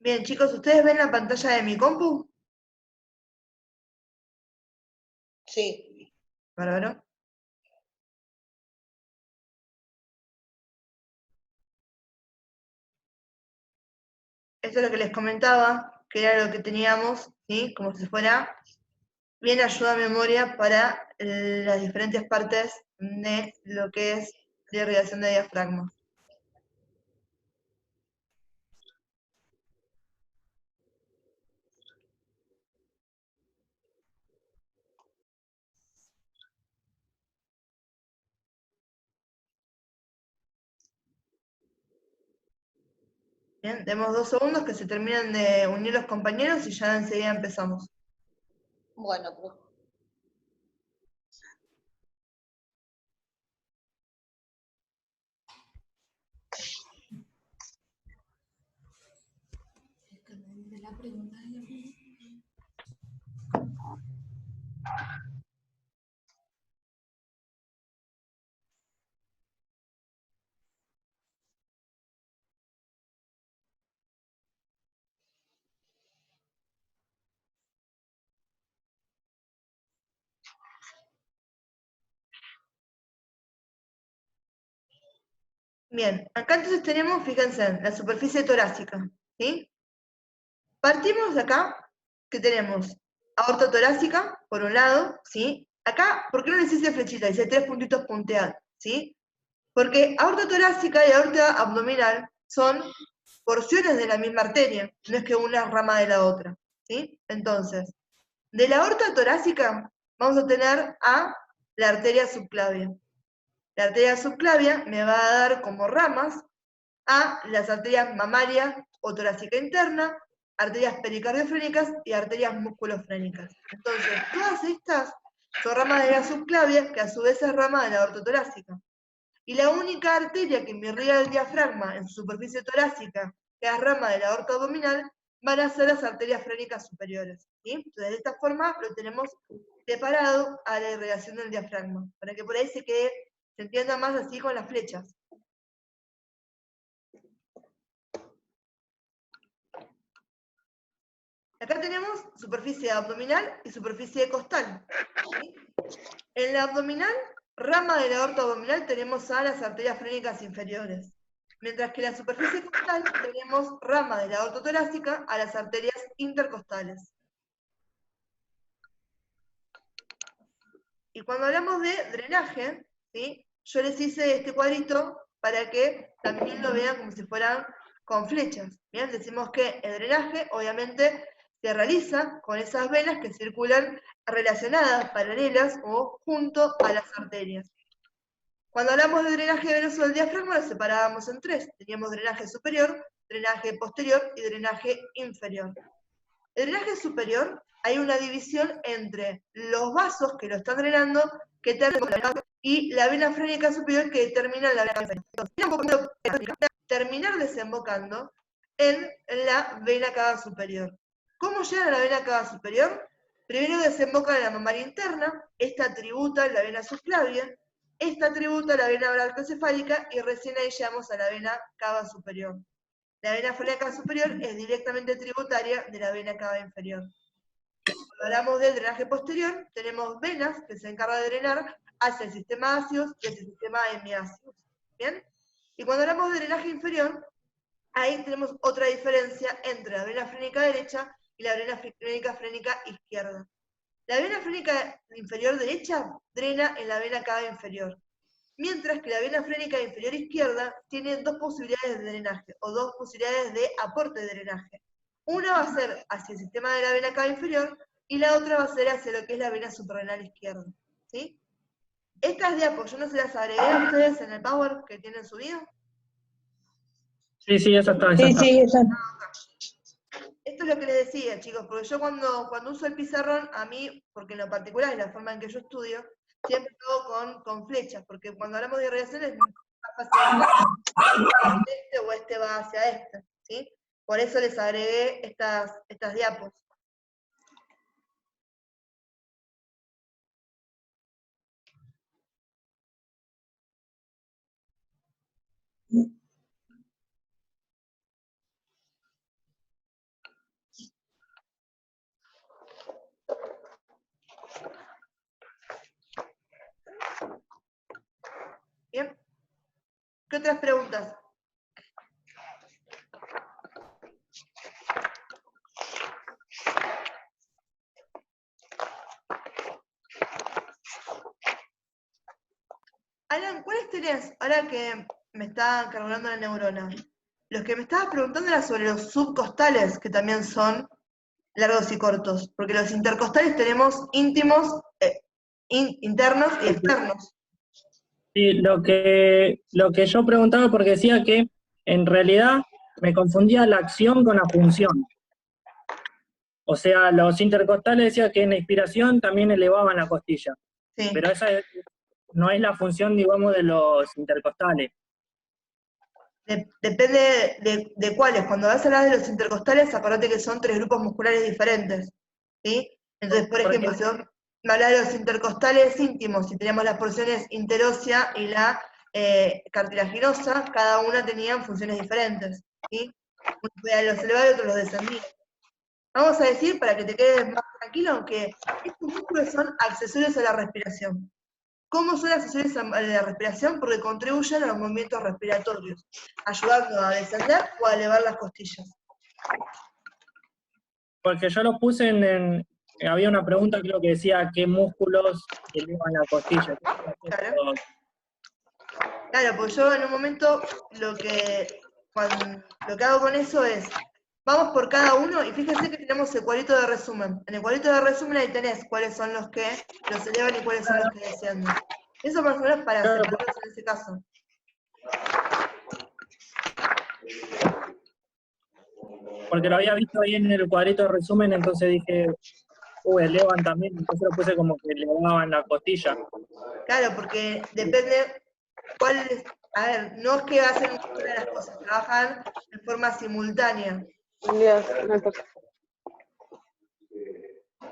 Bien, chicos, ¿ustedes ven la pantalla de mi compu? Sí. Bárbaro. Esto es lo que les comentaba, que era lo que teníamos, ¿sí? Como si fuera bien ayuda a memoria para las diferentes partes de lo que es la irrigación de diafragma. Bien, demos 2 segundos que se terminen de unir los compañeros y ya enseguida empezamos. Bueno, pues. Bien, acá entonces tenemos, fíjense, la superficie torácica, ¿sí? Partimos de acá, que tenemos aorta torácica, por un lado, ¿sí? Acá, ¿por qué no les hice flechita? Hice 3 puntitos punteados, ¿sí? Porque aorta torácica y aorta abdominal son porciones de la misma arteria, no es que una es rama de la otra, ¿sí? Entonces, de la aorta torácica vamos a tener a la arteria subclavia. La arteria subclavia me va a dar como ramas a las arterias mamaria o torácica interna, arterias pericardiofrénicas y arterias musculofrénicas. Entonces, todas estas son ramas de la subclavia, que a su vez es rama de la aorta torácica. Y la única arteria que me irriga el diafragma en su superficie torácica, que es rama de la aorta abdominal, van a ser las arterias frénicas superiores. ¿sí? Entonces, de esta forma lo tenemos separado a la irrigación del diafragma, para que por ahí se entienda más así con las flechas. Acá tenemos superficie abdominal y superficie costal. ¿sí? En la abdominal, rama de la aorta abdominal, tenemos a las arterias frénicas inferiores. Mientras que en la superficie costal tenemos rama de la aorta torácica a las arterias intercostales. Y cuando hablamos de drenaje, ¿sí? Yo les hice este cuadrito para que también lo vean como si fueran con flechas. ¿bien? Decimos que el drenaje, obviamente, se realiza con esas venas que circulan relacionadas, paralelas o junto a las arterias. Cuando hablamos de drenaje venoso del diafragma, lo separábamos en 3. Teníamos drenaje superior, drenaje posterior y drenaje inferior. El drenaje superior, hay una división entre los vasos que lo están drenando y la vena frénica superior que termina en la vena inferior. Terminar desembocando en la vena cava superior. ¿Cómo llega a la vena cava superior? Primero desemboca en la mamaria interna, esta tributa en la vena subclavia, esta tributa la vena brachiocefálica y recién ahí llegamos a la vena cava superior. La vena frénica superior es directamente tributaria de la vena cava inferior. Cuando hablamos del drenaje posterior, tenemos venas que se encargan de drenar hacia el sistema ácidos y hacia el sistema hemiácidos. ¿Bien? Y cuando hablamos de drenaje inferior, ahí tenemos otra diferencia entre la vena frénica derecha y la vena frénica izquierda. La vena frénica inferior derecha drena en la vena cava inferior, mientras que la vena frénica inferior izquierda tiene 2 posibilidades de drenaje, o 2 posibilidades de aporte de drenaje. Una va a ser hacia el sistema de la vena cava inferior, y la otra va a ser hacia lo que es la vena suprarrenal izquierda. ¿sí? Estas diapos, yo no se las agregué a ustedes en el Power que tienen subido. Sí, sí, esa está, esa Sí, está. sí, esa. Esto es lo que les decía, chicos, porque yo cuando uso el pizarrón, a mí, porque en lo particular es la forma en que yo estudio, siempre todo con flechas, porque cuando hablamos de irradiación es más fácil este o este va hacia este, ¿sí? Por eso les agregué estas diapos. otras preguntas? Alan, ¿cuáles tenés? Ahora que me está cargando la neurona. Los que me estabas preguntando eran sobre los subcostales, que también son largos y cortos, porque los intercostales tenemos íntimos, internos y externos. Sí, lo que yo preguntaba porque decía que en realidad me confundía la acción con la función. O sea, los intercostales decía que en la inspiración también elevaban la costilla. Sí. Pero esa no es la función, digamos, de los intercostales. Depende de cuáles. Cuando vas a hablar de los intercostales, acordate que son 3 grupos musculares diferentes. ¿Sí? Entonces, por ejemplo, si vos me hablas de los intercostales íntimos, si teníamos las porciones interósea y la cartilaginosa, cada una tenían funciones diferentes. ¿Sí? Uno podía los elevar y otros los descendía. Vamos a decir, para que te quedes más tranquilo, que estos músculos son accesorios a la respiración. ¿Cómo son accesorios a la respiración? Porque contribuyen a los movimientos respiratorios, ayudando a descender o a elevar las costillas. Porque yo lo puse había una pregunta, creo que decía, ¿qué músculos elevan la costilla? Claro, pues yo en un momento lo que hago con eso es, vamos por cada uno y fíjense que tenemos el cuadrito de resumen. En el cuadrito de resumen ahí tenés cuáles son los que los elevan y cuáles son los que descienden. Eso más o menos para separarlos en ese caso. Porque lo había visto ahí en el cuadrito de resumen, entonces dije, elevan también, entonces lo puse como que elevaban la costilla. Claro, porque depende cuál es, a ver, no es que hacen una de las cosas, trabajan de forma simultánea.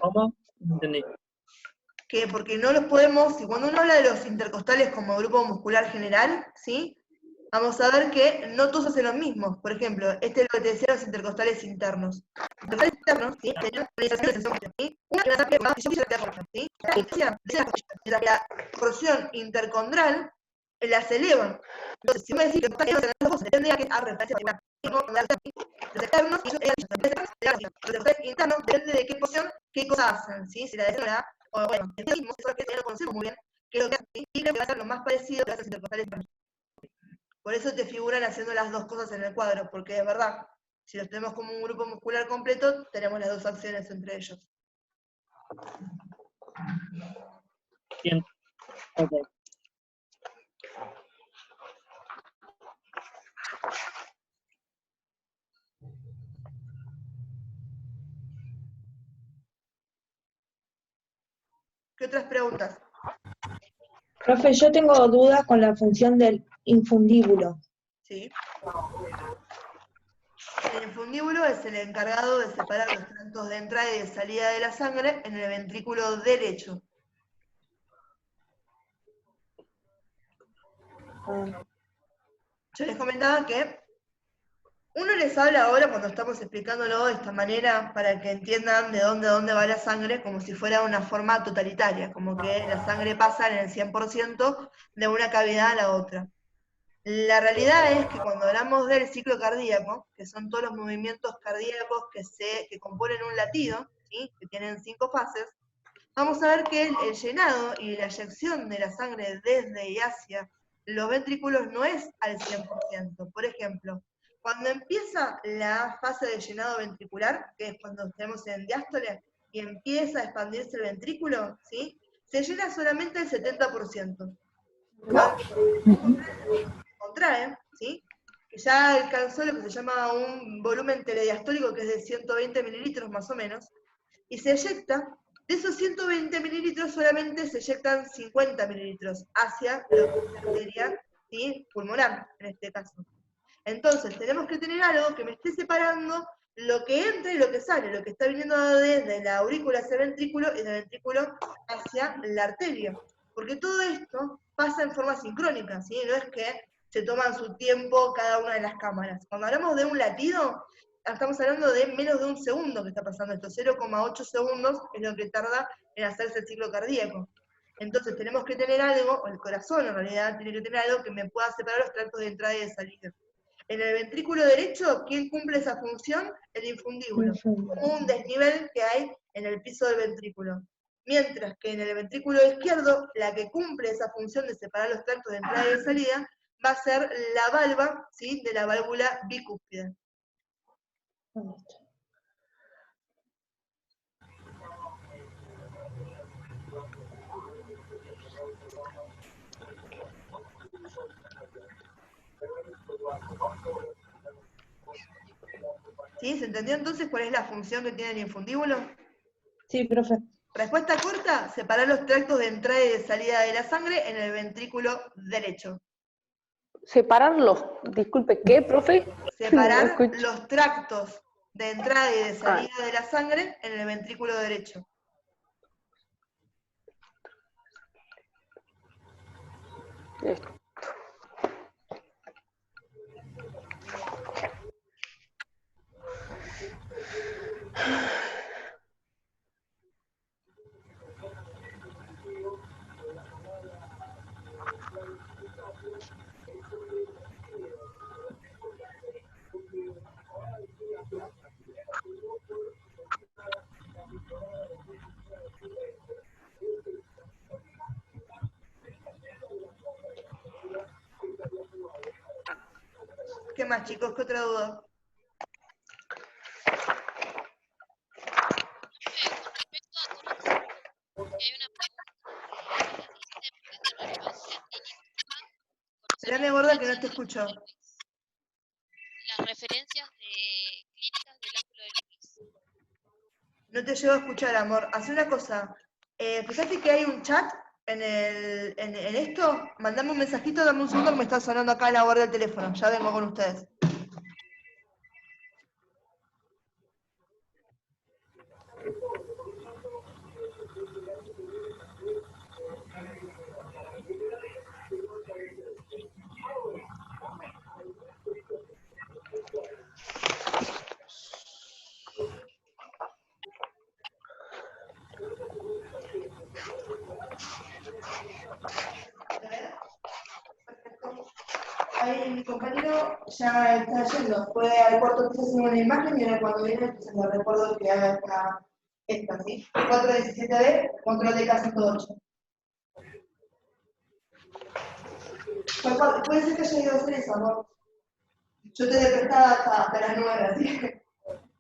¿Cómo? No entendí. Que porque no los podemos, y cuando uno habla de los intercostales como grupo muscular general, ¿sí? Vamos a ver que no todos hacen lo mismo. Por ejemplo, este es lo que te decía, los intercostales internos. Los intercostales internos, ¿sí? Tenían organizaciones, ¿sí? Una que la saqué, ¿sí? La porción intercondral las elevan. Entonces, si me decís que están elevadas las dos cosas, depende de a qué referencia los externos y los internos depende de qué porción, qué cosas hacen, ¿sí? Si la descenden o bueno, el mismo, eso es que lo conocemos muy bien, que es lo que hace, y creo que va a ser lo más parecido que hace los intercostales internos. Por eso te figuran haciendo las dos cosas en el cuadro, porque es verdad, si los tenemos como un grupo muscular completo, tenemos las dos acciones entre ellos. Bien. Okay. ¿Qué otras preguntas? Profe, yo tengo dudas con la función del infundíbulo. Sí. El infundíbulo es el encargado de separar los tractos de entrada y de salida de la sangre en el ventrículo derecho. Yo les comentaba que uno les habla ahora cuando estamos explicándolo de esta manera para que entiendan de dónde va la sangre como si fuera una forma totalitaria, como que la sangre pasa en el 100% de una cavidad a la otra. La realidad es que cuando hablamos del ciclo cardíaco, que son todos los movimientos cardíacos que componen un latido, ¿sí? Que tienen 5 fases, vamos a ver que el llenado y la eyección de la sangre desde y hacia los ventrículos no es al 100%. Por ejemplo, cuando empieza la fase de llenado ventricular, que es cuando estamos en diástole, y empieza a expandirse el ventrículo, ¿sí? Se llena solamente el 70%. Cuando contrae, ¿sí? Que ya alcanzó lo que se llama un volumen telediastólico, que es de 120 mililitros más o menos, y se eyecta, de esos 120 mililitros solamente se eyectan 50 mililitros hacia lo que es la arteria, ¿sí? Pulmonar, en este caso. Entonces, tenemos que tener algo que me esté separando lo que entra y lo que sale, lo que está viniendo desde la aurícula hacia el ventrículo y del ventrículo hacia la arteria. Porque todo esto pasa en forma sincrónica, ¿sí? No es que se toman su tiempo cada una de las cámaras. Cuando hablamos de un latido, estamos hablando de menos de un segundo que está pasando esto, 0,8 segundos es lo que tarda en hacerse el ciclo cardíaco. Entonces tenemos que tener algo, o el corazón en realidad tiene que tener algo que me pueda separar los tractos de entrada y de salida. En el ventrículo derecho, ¿quién cumple esa función? El infundíbulo, como un desnivel que hay en el piso del ventrículo. Mientras que en el ventrículo izquierdo, la que cumple esa función de separar los tractos de entrada y de salida va a ser la valva, ¿sí?, de la válvula bicúspide. ¿Sí? ¿Se entendió entonces cuál es la función que tiene el infundíbulo? Sí, profe. Respuesta corta, separar los tractos de entrada y de salida de la sangre en el ventrículo derecho. Separarlos, disculpe, ¿qué, profe? Separar No escucho. los tractos de entrada y de salida de la sangre en el ventrículo derecho. Listo. ¿Qué más, chicos? ¿Qué otra duda? Espérame, gorda, que no te escucho. Las referencias de clínicas del ángulo de Lewis. No te llego a escuchar, amor. Haz una cosa. Fíjate que hay un chat en esto. Mandame un mensajito, dame un segundo que me está sonando acá la guardia del teléfono. Ya vengo con ustedes. Ahí mi compañero ya está yendo. Fue al cuarto piso haciendo una imagen y ahora cuando viene se me recuerdo que haga esta, ¿sí? 417B, control de casa 108. Puede ser que haya ido a hacer eso, amor. Yo te he prestado hasta las 9, así que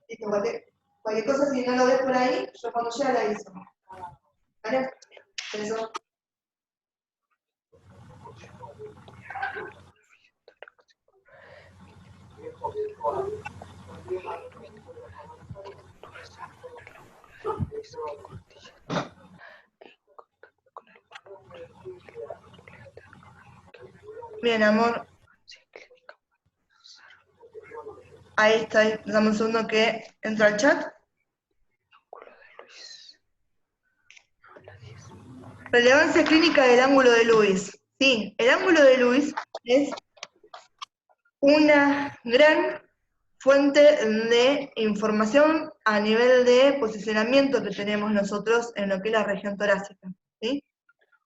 listo, cualquier cosa, si no lo ves por ahí, yo cuando llegue la aviso. ¿Vale? Eso. Bien, amor. Ahí está, dame un segundo que entra al chat. Relevancia clínica del ángulo de Lewis. Sí, el ángulo de Lewis es una gran fuente de información a nivel de posicionamiento que tenemos nosotros en lo que es la región torácica, ¿sí?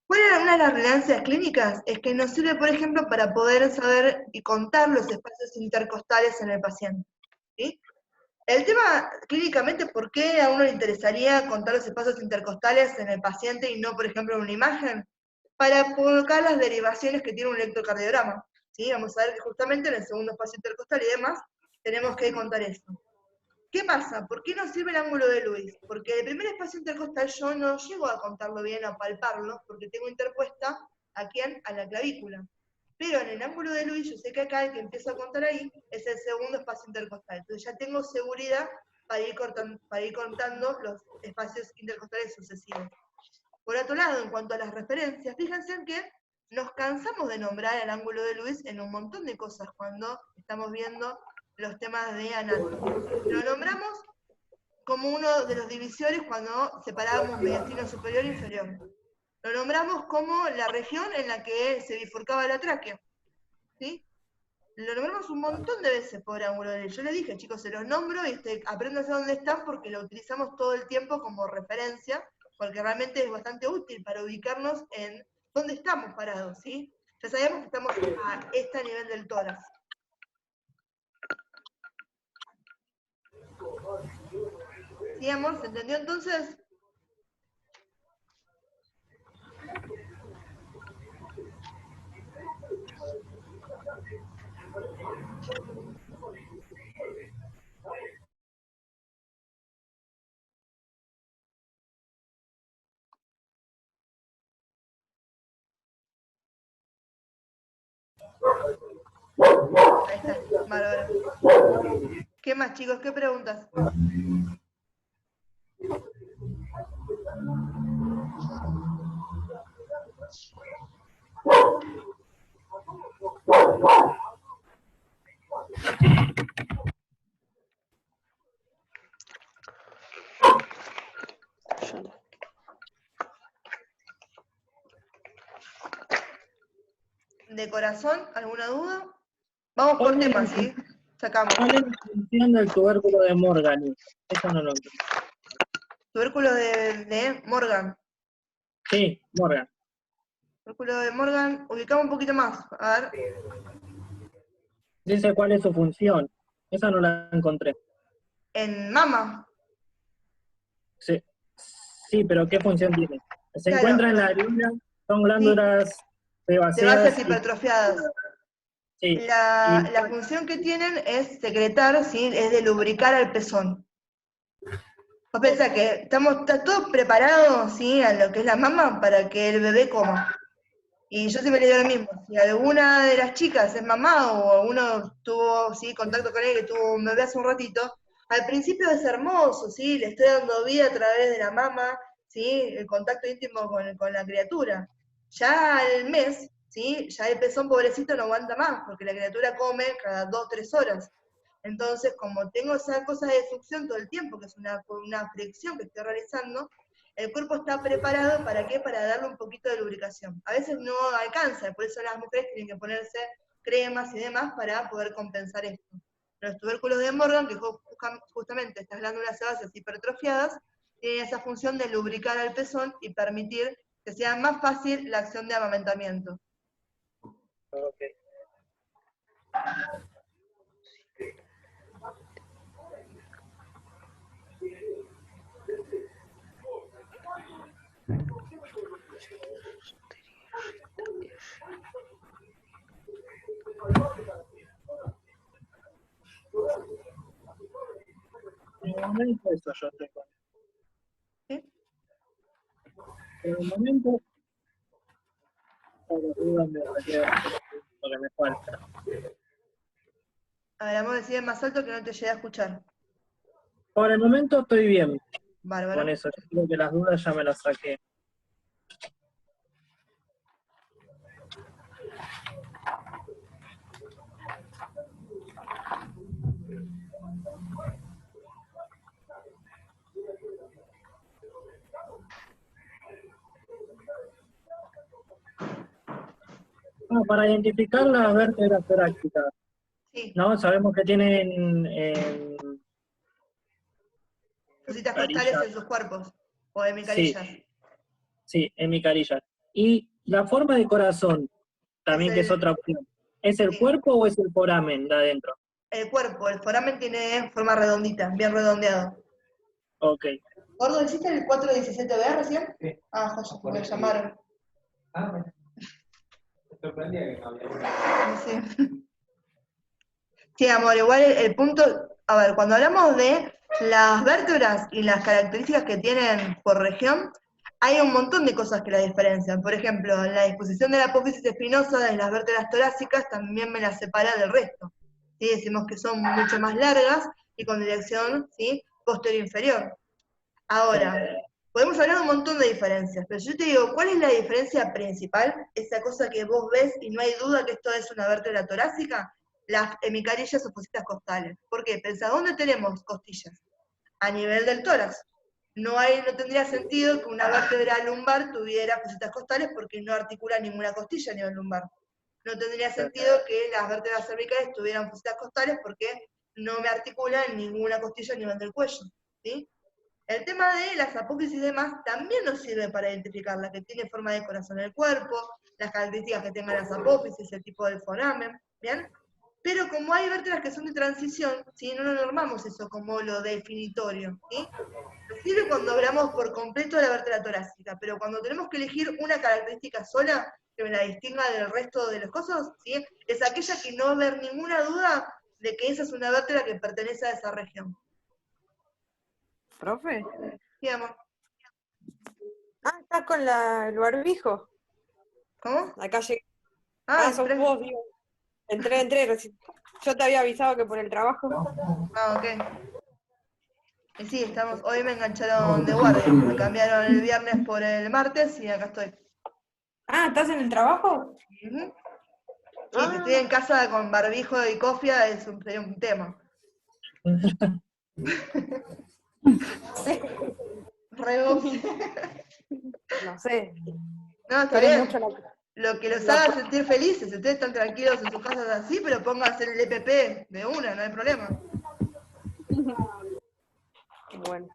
¿Cuál es una de las relevancias clínicas? Es que nos sirve, por ejemplo, para poder saber y contar los espacios intercostales en el paciente, ¿sí? El tema, clínicamente, ¿por qué a uno le interesaría contar los espacios intercostales en el paciente y no, por ejemplo, en una imagen? Para colocar las derivaciones que tiene un electrocardiograma, ¿sí? Vamos a ver que justamente en el segundo espacio intercostal y demás, tenemos que contar eso. ¿Qué pasa? ¿Por qué nos sirve el ángulo de Lewis? Porque el primer espacio intercostal yo no llego a contarlo bien, a palparlo, porque tengo interpuesta, ¿a quién? A la clavícula. Pero en el ángulo de Lewis, yo sé que acá el que empiezo a contar ahí es el segundo espacio intercostal. Entonces ya tengo seguridad para ir contando los espacios intercostales sucesivos. Por otro lado, en cuanto a las referencias, fíjense en que nos cansamos de nombrar el ángulo de Lewis en un montón de cosas cuando estamos viendo los temas de anatomía. Lo nombramos como uno de los divisores cuando separábamos mediastino superior e inferior. Lo nombramos como la región en la que se bifurcaba la tráquea, ¿sí? Lo nombramos un montón de veces por ángulo de Lewis. Yo les dije, chicos, se los nombro y apréndanse dónde están porque lo utilizamos todo el tiempo como referencia porque realmente es bastante útil para ubicarnos en dónde estamos parados, ¿sí? Ya sabemos que estamos a este nivel del tórax. ¿Sí, amor? ¿Se entendió entonces? Ahí está, bárbaro. ¿Qué más, chicos? ¿Qué preguntas? ¿De corazón? ¿Alguna duda? Vamos por temas, ¿sí? Sacamos. ¿Cuál es la función del tubérculo de Morgan? Eso no lo entiendo. Tubérculo de Morgan. Sí, Morgan. Tubérculo de Morgan, ubicamos un poquito más. A ver. Dice cuál es su función. Esa no la encontré. En mama. Sí, sí, pero ¿qué función tiene? Se Claro. encuentra en la areola, son glándulas De sebáceas. bases hipertrofiadas. Sí, La función que tienen es secretar, ¿sí? Es de lubricar al pezón. Vos pensás que está todo preparado, ¿sí? A lo que es la mama para que el bebé coma. Y yo siempre le digo lo mismo, si alguna de las chicas es mamá o uno tuvo, ¿sí? Contacto con él que tuvo un bebé hace un ratito, al principio es hermoso, ¿sí? Le estoy dando vida a través de la mama, ¿sí? El contacto íntimo con la criatura. Ya al mes, ¿sí? Ya el pezón pobrecito no aguanta más, porque la criatura come cada 2 o 3 horas. Entonces, como tengo esa cosa de succión todo el tiempo, que es una fricción que estoy realizando, el cuerpo está preparado, ¿para qué? Para darle un poquito de lubricación. A veces no alcanza, por eso las mujeres tienen que ponerse cremas y demás para poder compensar esto. Los tubérculos de Morgan, que justamente estas glándulas sebáceas hipertrofiadas, tienen esa función de lubricar al pezón y permitir que sea más fácil la acción de amamantamiento. Okay. En el momento eso yo tengo. ¿Sí? En el momento, por la duda me requiere lo que me falta. A ver, vamos a decir más alto que no te llegue a escuchar. Por el momento estoy bien Bárbaro. con eso. Yo creo que las dudas ya me las saqué. Para identificar las vértebras torácicas, Sí, ¿no? Sabemos que tienen cositas carillas. costales en sus cuerpos, o Sí, hemicarillas. sí, hemicarillas. Y la forma de corazón, también que es otra opción. ¿Es el sí, cuerpo o es el foramen de adentro? el cuerpo, el foramen tiene forma redondita, bien redondeado. Ok. ¿Gordo, hiciste el 417B recién? Sí. Ah, joya, me llamaron. Ah, bueno. Me sorprendía que no había. Sí. Sí, amor, igual el punto, a ver, cuando hablamos de las vértebras y las características que tienen por región, hay un montón de cosas que la diferencian. Por ejemplo, la disposición de la apófisis espinosa de las vértebras torácicas también me las separa del resto. ¿Sí? Decimos que son mucho más largas y con dirección, ¿sí? Posterior-inferior. Ahora, podemos hablar de un montón de diferencias, pero yo te digo, ¿cuál es la diferencia principal? Esa cosa que vos ves y no hay duda que esto es una vértebra torácica, las hemicarillas o fositas costales. ¿Por qué? Pensá, ¿dónde tenemos costillas? A nivel del tórax. No tendría sentido que una vértebra lumbar tuviera fositas costales porque no articula ninguna costilla a nivel lumbar. No tendría sentido que las vértebras cervicales tuvieran fositas costales porque no me articulan ninguna costilla a nivel del cuello. ¿Sí? El tema de las apófisis y demás también nos sirve para identificar la que tiene forma de corazón en el cuerpo, las características que tengan las apófisis, el tipo del foramen, ¿bien? Pero como hay vértebras que son de transición, ¿sí? No nos normamos eso como lo definitorio, ¿sí? Nos sirve cuando hablamos por completo de la vértebra torácica, pero cuando tenemos que elegir una característica sola que me la distinga del resto de los cosas, ¿sí? Es aquella que no va a haber ninguna duda de que esa es una vértebra que pertenece a esa región. ¿Profe? ¿Sí, amor? Ah, estás con el barbijo. ¿Cómo? Acá llegué. Ah, sos vos, digo. Entré recién. Yo te había avisado que por el trabajo. Ah, ok. Y sí, estamos, hoy me engancharon de guardia, me cambiaron el viernes por el martes y acá estoy. Ah, ¿estás en el trabajo? Ujú. Sí, si estoy en casa con barbijo y cofia sería un tema. Re vos. No sé. No, está Tiene bien. mucho Lo que los haga sentir felices, ustedes están tranquilos en sus casas así, pero pónganse en el EPP de una, no hay problema. Bueno.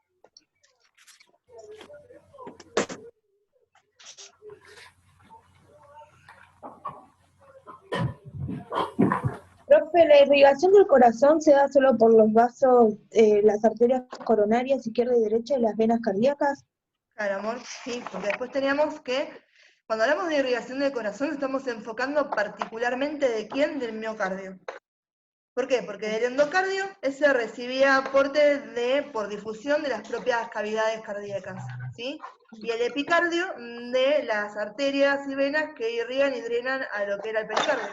Profe, la irrigación del corazón se da solo por los vasos, las arterias coronarias izquierda y derecha y las venas cardíacas. Claro, amor, sí, porque después teníamos que, cuando hablamos de irrigación del corazón, estamos enfocando particularmente de quién, del miocardio. ¿Por qué? Porque del endocardio, ese recibía aporte por difusión de las propias cavidades cardíacas, ¿sí? Y el epicardio de las arterias y venas que irrigan y drenan a lo que era el pericardio.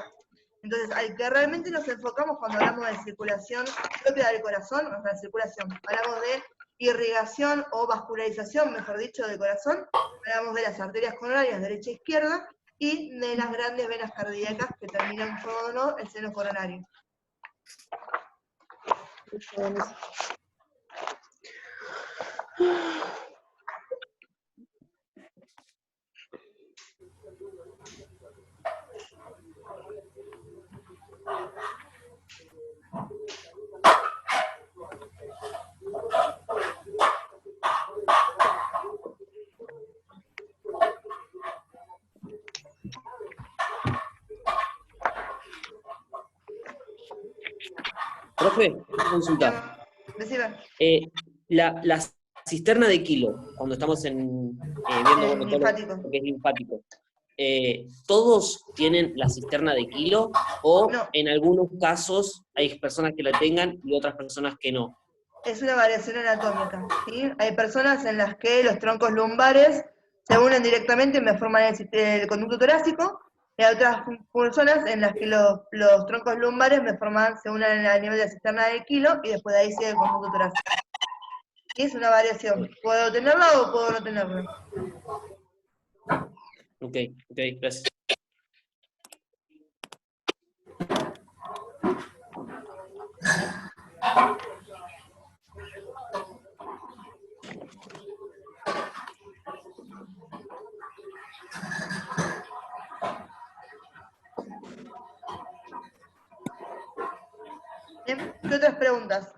Entonces, al que realmente nos enfocamos cuando hablamos de circulación propia del corazón, o sea, circulación, hablamos de irrigación o vascularización, mejor dicho, del corazón, hablamos de las arterias coronarias derecha e izquierda, y de las grandes venas cardíacas que terminan con el seno coronario. Profe, una consulta. Decime. La cisterna de Kilo, cuando estamos viendo bueno, todo Linfático. lo que es linfático, ¿todos tienen la cisterna de Kilo o No. en algunos casos hay personas que la tengan y otras personas que no? Es una variación anatómica, ¿sí? Hay personas en las que los troncos lumbares se unen directamente y me forman el conducto torácico, y hay otras personas en las que los troncos lumbares se unen a nivel de la cisterna de Kilo y después de ahí sigue el conducto torácico. Y es una variación. ¿Puedo tenerla o puedo no tenerla? Ok, gracias. Bien, ¿qué otras preguntas?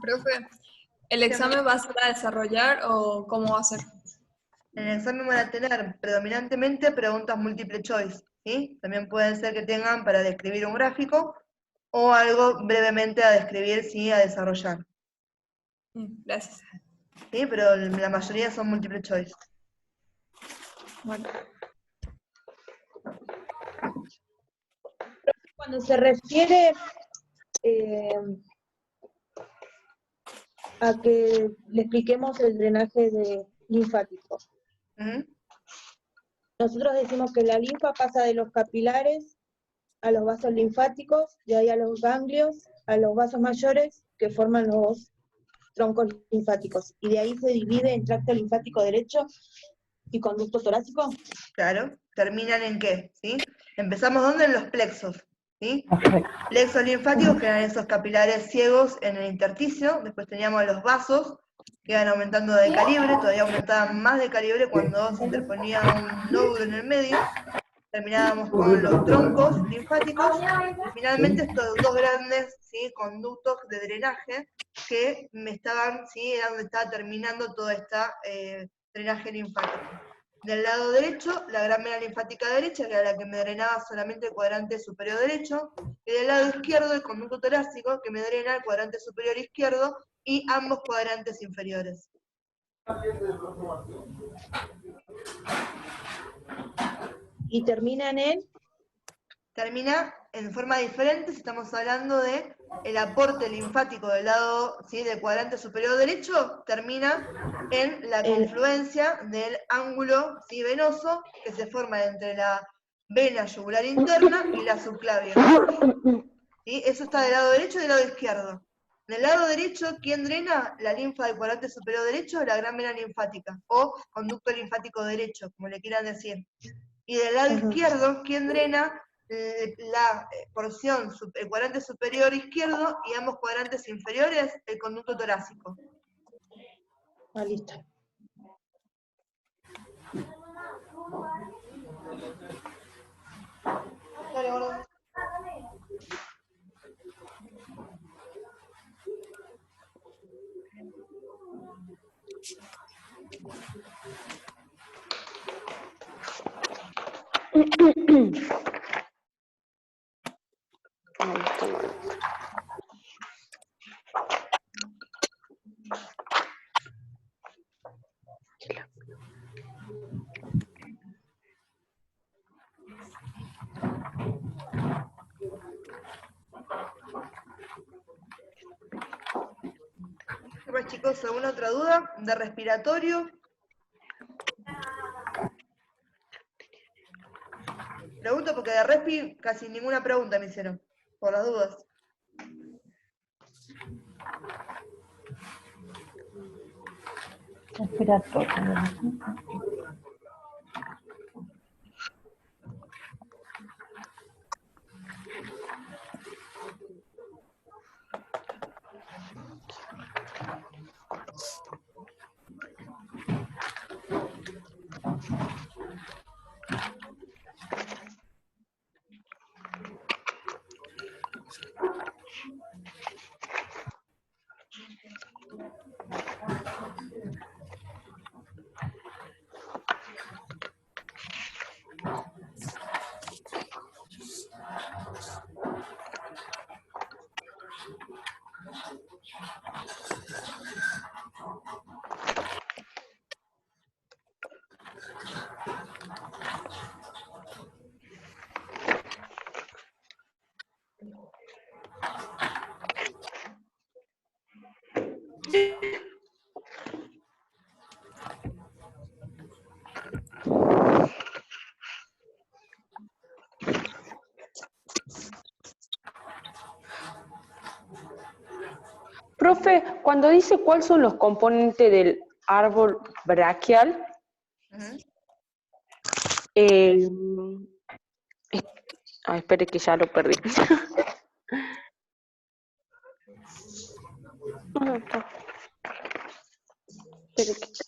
Profe, ¿el examen va a ser a desarrollar o cómo va a ser? En el examen van a tener predominantemente preguntas múltiple choice, ¿sí? También pueden ser que tengan para describir un gráfico o algo brevemente a describir, sí, a desarrollar. Gracias. Sí, pero la mayoría son múltiple choice. Bueno. Cuando se refiere a que le expliquemos el drenaje linfático, nosotros decimos que la linfa pasa de los capilares a los vasos linfáticos, de ahí a los ganglios, a los vasos mayores que forman los troncos linfáticos, y de ahí se divide en tracto linfático derecho y conducto torácico. Claro, ¿terminan en qué? ¿Sí? Empezamos ¿dónde? En los plexos, ¿sí? Plexos linfáticos que eran esos capilares ciegos en el intersticio, después teníamos los vasos, que iban aumentando de calibre, todavía aumentaban más de calibre cuando se interponía un nódulo en el medio. Terminábamos con los troncos linfáticos y finalmente estos dos grandes, ¿sí?, conductos de drenaje que me estaban, ¿sí?, era donde estaba terminando toda esta drenaje linfático. Del lado derecho, la gran vena linfática derecha, que era la que me drenaba solamente el cuadrante superior derecho, y del lado izquierdo, el conducto torácico, que me drena el cuadrante superior izquierdo y ambos cuadrantes inferiores. Y terminan en... Termina en forma diferente si estamos hablando de el aporte linfático del lado, ¿sí?, del cuadrante superior derecho, termina en la confluencia del ángulo, ¿sí?, venoso que se forma entre la vena yugular interna y la subclavia. ¿Sí? Eso está del lado derecho y del lado izquierdo. Del lado derecho, ¿quién drena la linfa del cuadrante superior derecho? La gran vena linfática, o conducto linfático derecho, como le quieran decir. Y del lado izquierdo, ¿quién drena la porción, el cuadrante superior izquierdo y ambos cuadrantes inferiores? El conducto torácico. Ah, listo. Dale, gordo. ¿Qué más, chicos? ¿Alguna otra duda de respiratorio? Pregunto porque de respi casi ninguna pregunta me hicieron, por las dudas. Respiratorio. Profe, cuando dice cuáles son los componentes del árbol braquial, espere que ya lo perdí. Espere que...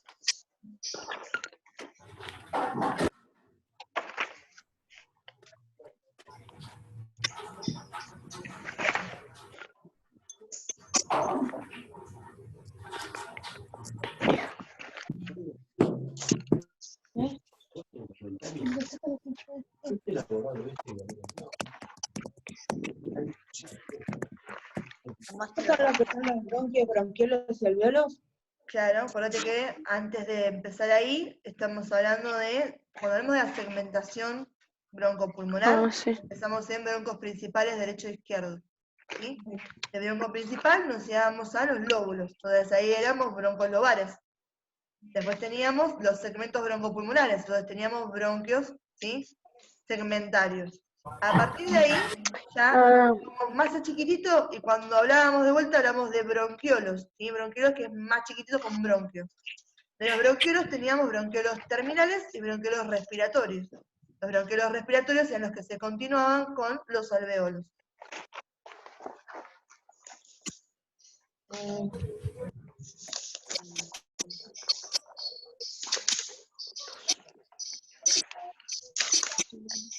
¿Son los que son los bronquios, bronquiolos y alveolos? Claro, acuérdate que antes de empezar ahí, estamos hablando de, cuando hablamos de la segmentación broncopulmonar, empezamos en broncos principales derecho e izquierdo. ¿Sí? El bronco principal nos íbamos a los lóbulos, entonces ahí éramos broncos lobares. Después teníamos los segmentos broncopulmonares, entonces teníamos bronquios, ¿sí?, segmentarios. A partir de ahí, ya como más chiquitito, y cuando hablábamos de vuelta, hablamos de bronquiolos, ¿sí? Bronquiolos que es más chiquitito con bronquios. De los bronquiolos teníamos bronquiolos terminales y bronquiolos respiratorios. Los bronquiolos respiratorios eran los que se continuaban con los alveolos.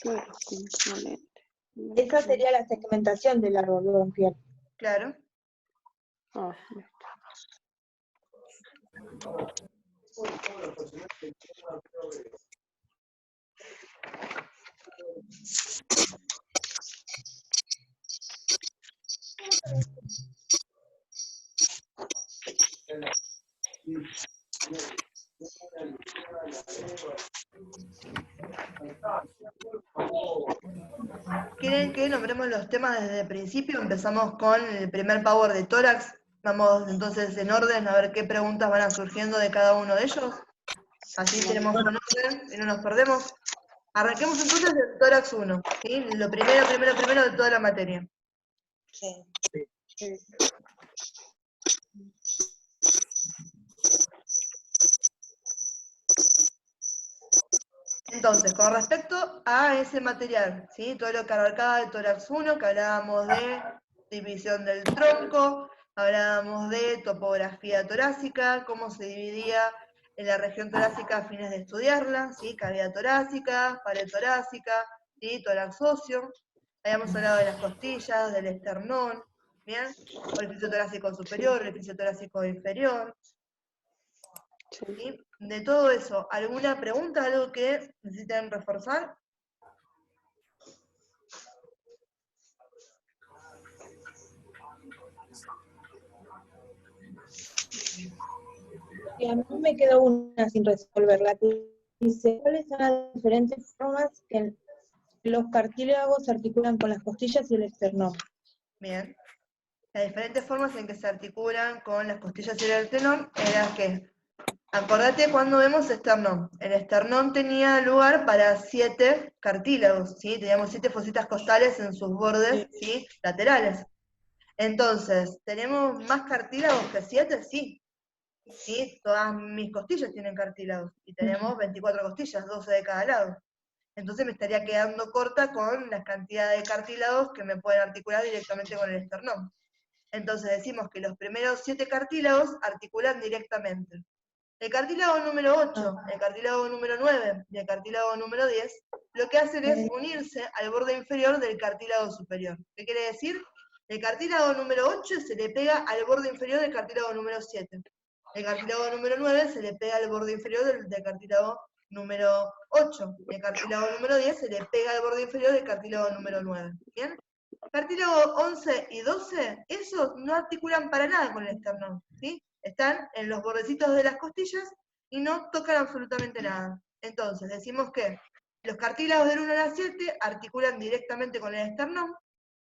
Bueno, componente. Esa sería la segmentación del árbol bronquial. Claro. Ah, ¿Quieren que nombremos los temas desde el principio? Empezamos con el primer power de tórax. Vamos entonces en orden a ver qué preguntas van surgiendo de cada uno de ellos. Así tenemos un orden y no nos perdemos. Arranquemos entonces del tórax 1, ¿sí? Lo primero de toda la materia. Sí. Entonces, con respecto a ese material, ¿sí? Todo lo que abarcaba el tórax 1, que hablábamos de división del tronco, hablábamos de topografía torácica, cómo se dividía en la región torácica a fines de estudiarla, ¿sí? Cavidad torácica, pared torácica, ¿sí? Tórax óseo. Habíamos hablado de las costillas, del esternón, ¿bien? Orificio torácico superior, orificio torácico inferior. ¿Sí? De todo eso, ¿alguna pregunta, algo que necesiten reforzar? Y a mí me quedó una sin resolver, la que dice, ¿cuáles son las diferentes formas que los cartílagos se articulan con las costillas y el esternón? Bien. Las diferentes formas en que se articulan con las costillas y el esternón era que, acordate cuando vemos esternón. El esternón tenía lugar para 7 cartílagos, ¿sí? Teníamos 7 fositas costales en sus bordes, ¿sí? Laterales. Entonces, ¿tenemos más cartílagos que 7? Sí. ¿Sí? Todas mis costillas tienen cartílagos. Y tenemos 24 costillas, 12 de cada lado. Entonces me estaría quedando corta con la cantidad de cartílagos que me pueden articular directamente con el esternón. Entonces decimos que los primeros 7 cartílagos articulan directamente. El cartílago número 8, el cartílago número 9 y el cartílago número 10, lo que hacen es unirse al borde inferior del cartílago superior. ¿Qué quiere decir? El cartílago número 8 se le pega al borde inferior del cartílago número 7. El cartílago número 9 se le pega al borde inferior del cartílago número 8. Y el cartílago número 10 se le pega al borde inferior del cartílago número 9. ¿Bien? Cartílago 11 y 12, esos no articulan para nada con el esternón, ¿sí? Están en los bordecitos de las costillas y no tocan absolutamente nada. Entonces, decimos que los cartílagos del 1 al 7 articulan directamente con el esternón,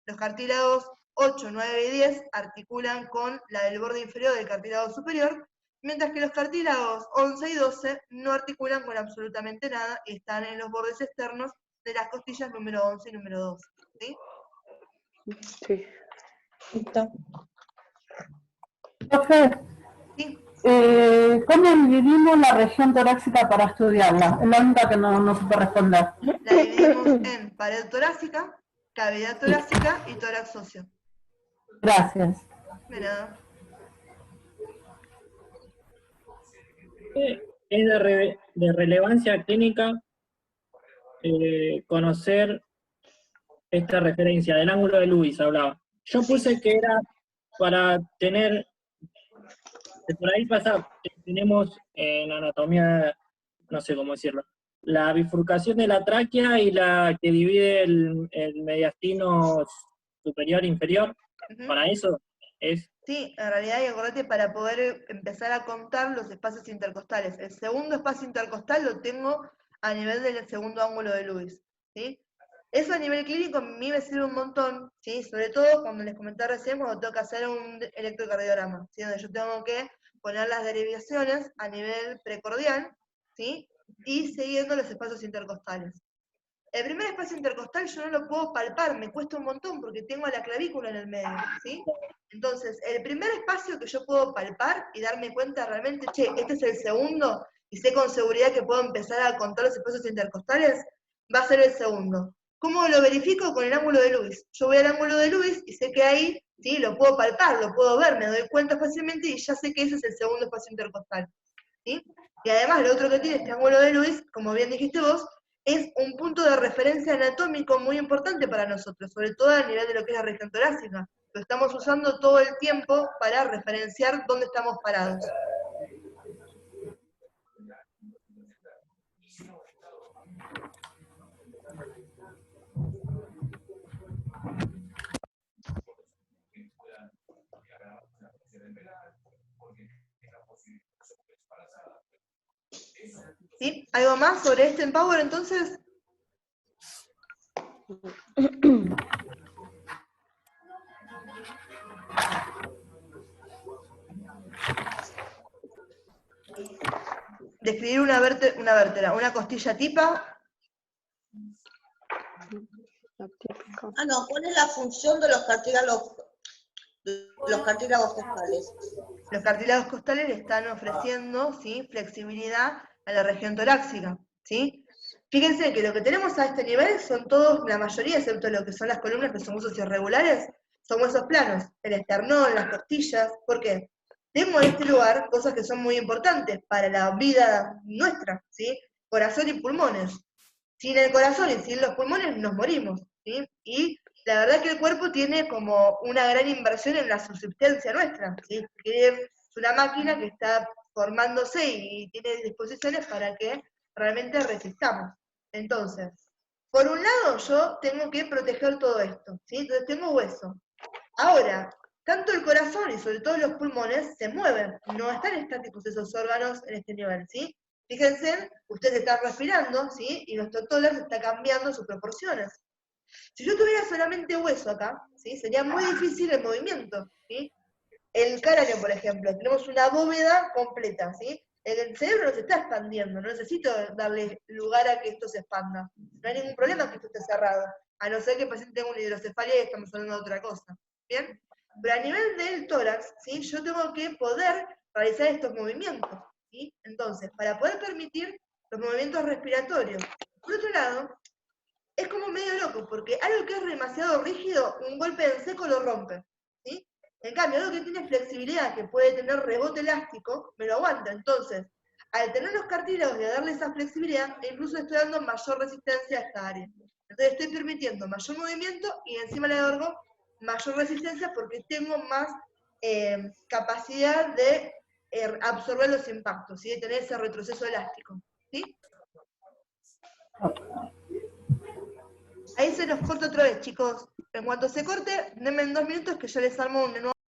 los cartílagos 8, 9 y 10 articulan con la del borde inferior del cartílago superior, mientras que los cartílagos 11 y 12 no articulan con absolutamente nada y están en los bordes externos de las costillas número 11 y número 12, ¿sí? Sí. Listo. Profe, Sí. ¿cómo dividimos la región torácica para estudiarla? Es la única que no supe responder. La dividimos en pared torácica, cavidad torácica y tórax óseo. Gracias. De nada. Es de relevancia clínica conocer esta referencia del ángulo de Lewis, hablaba. Yo puse que era para tener, por ahí pasa, tenemos en anatomía, no sé cómo decirlo, la bifurcación de la tráquea y la que divide el mediastino superior e inferior. Para eso es... Sí, en realidad, y acordate, para poder empezar a contar los espacios intercostales. El segundo espacio intercostal lo tengo a nivel del segundo ángulo de Lewis, ¿sí? Eso a nivel clínico a mí me sirve un montón, ¿sí? Sobre todo cuando les comenté recién, cuando tengo que hacer un electrocardiograma, ¿sí? Donde yo tengo que poner las derivaciones a nivel precordial, ¿sí? Y siguiendo los espacios intercostales. El primer espacio intercostal yo no lo puedo palpar, me cuesta un montón porque tengo la clavícula en el medio, ¿sí? Entonces, el primer espacio que yo puedo palpar y darme cuenta realmente, che, este es el segundo, y sé con seguridad que puedo empezar a contar los espacios intercostales, va a ser el segundo. ¿Cómo lo verifico? Con el ángulo de Lewis. Yo voy al ángulo de Lewis y sé que ahí, ¿sí? Lo puedo palpar, lo puedo ver, me doy cuenta fácilmente y ya sé que ese es el segundo espacio intercostal, ¿sí? Y además, lo otro que tiene este ángulo de Lewis, como bien dijiste vos, es un punto de referencia anatómico muy importante para nosotros, sobre todo a nivel de lo que es la región torácica. Lo estamos usando todo el tiempo para referenciar dónde estamos parados. ¿Sí? ¿Algo más sobre este Empower entonces? Describir una costilla tipa. Ah, no, ¿cuál es la función de los cartílagos costales? Los cartílagos costales le están ofreciendo, ¿sí?, flexibilidad a la región torácica, ¿sí? Fíjense que lo que tenemos a este nivel son todos, la mayoría, excepto lo que son las columnas, que son huesos irregulares, son huesos planos, el esternón, las costillas. ¿Por qué? Tengo en este lugar cosas que son muy importantes para la vida nuestra, ¿sí? Corazón y pulmones. Sin el corazón y sin los pulmones nos morimos, ¿sí? Y la verdad que el cuerpo tiene como una gran inversión en la subsistencia nuestra, ¿sí? Que es una máquina que está formándose y tiene disposiciones para que realmente resistamos. Entonces, por un lado yo tengo que proteger todo esto, ¿sí? Entonces tengo hueso. Ahora, tanto el corazón y sobre todo los pulmones se mueven, no están estáticos esos órganos en este nivel, ¿sí? Fíjense, ustedes están respirando, ¿sí? Y nuestro tórax está cambiando sus proporciones. Si yo tuviera solamente hueso acá, ¿sí?, sería muy difícil el movimiento, ¿sí? El cráneo, por ejemplo, tenemos una bóveda completa, ¿sí? El cerebro no se está expandiendo, no necesito darle lugar a que esto se expanda. No hay ningún problema que esto esté cerrado, a no ser que el paciente tenga una hidrocefalia y estamos hablando de otra cosa, ¿bien? Pero a nivel del tórax, ¿sí?, yo tengo que poder realizar estos movimientos, ¿sí? Entonces, para poder permitir los movimientos respiratorios. Por otro lado, es como medio loco, porque algo que es demasiado rígido, un golpe en seco lo rompe, ¿sí? En cambio, algo que tiene flexibilidad, que puede tener rebote elástico, me lo aguanta. Entonces, al tener los cartílagos y darle esa flexibilidad, incluso estoy dando mayor resistencia a esta área. Entonces estoy permitiendo mayor movimiento y encima le otorgo mayor resistencia porque tengo más capacidad de absorber los impactos, ¿sí?, de tener ese retroceso elástico, ¿sí? Ahí se nos corta otra vez, chicos. En cuanto se corte, denme 2 minutos que yo les armo un nuevo